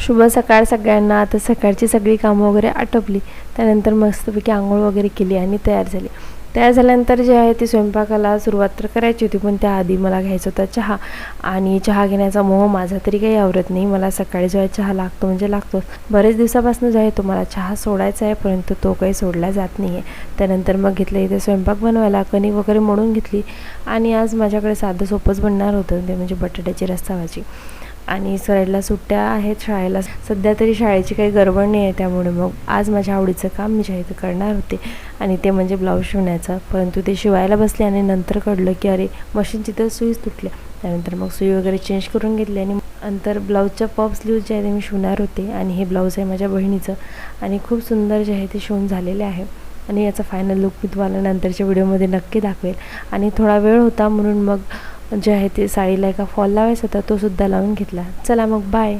शुभ सकाळ सगळ्यांना. आता सकाळची सगळी कामं वगैरे आटोपली, त्यानंतर मस्तपैकी आंघोळ वगैरे केली आणि तयार झाली. तयार झाल्यानंतर जे आहे ती स्वयंपाकाला सुरुवात तर करायची होती, पण त्याआधी मला घ्यायचा होता चहा. आणि चहा घेण्याचा मोह माझा तरी काही आवरत नाही. मला सकाळी जो आहे चहा लागतो म्हणजे लागतोच. बरेच दिवसापासून जो आहे तो मला चहा सोडायचा आहे, परंतु तो काही सोडला जात नाही आहे. त्यानंतर मग घेतलं इथे स्वयंपाक बनवायला, कणिक वगैरे मळून घेतली. आणि आज माझ्याकडे साधं सोपंच बनणार होतं, ते म्हणजे बटाट्याची रस्सा भाजी. आणि सरेडला सुट्ट्या आहेत शाळेला, सध्या तरी शाळेची काही गडबड नाही आहे, त्यामुळे मग आज माझ्या आवडीचं काम मी जे आहे ते करणार होते, आणि ते म्हणजे ब्लाऊज शिवण्याचं. परंतु ते शिवायला बसले आणि नंतर कळलं की अरे मशीनची तर सुईच तुटल्या. त्यानंतर मग सुई वगैरे चेंज करून घेतली आणि नंतर ब्लाऊजच्या पफ स्लीव्ज जे आहे ते मी शिवणार होते. आणि हे ब्लाऊज आहे माझ्या बहिणीचं, आणि खूप सुंदर जे आहे ते शिवून झालेले आहे. आणि याचा फायनल लुक मी तुम्हाला नंतरच्या व्हिडिओमध्ये नक्की दाखवेल. आणि थोडा वेळ होता म्हणून मग जे आहे ते साडीला एका फॉल लावायचा होता, तो सुद्धा लावून घेतला. चला मग बाय.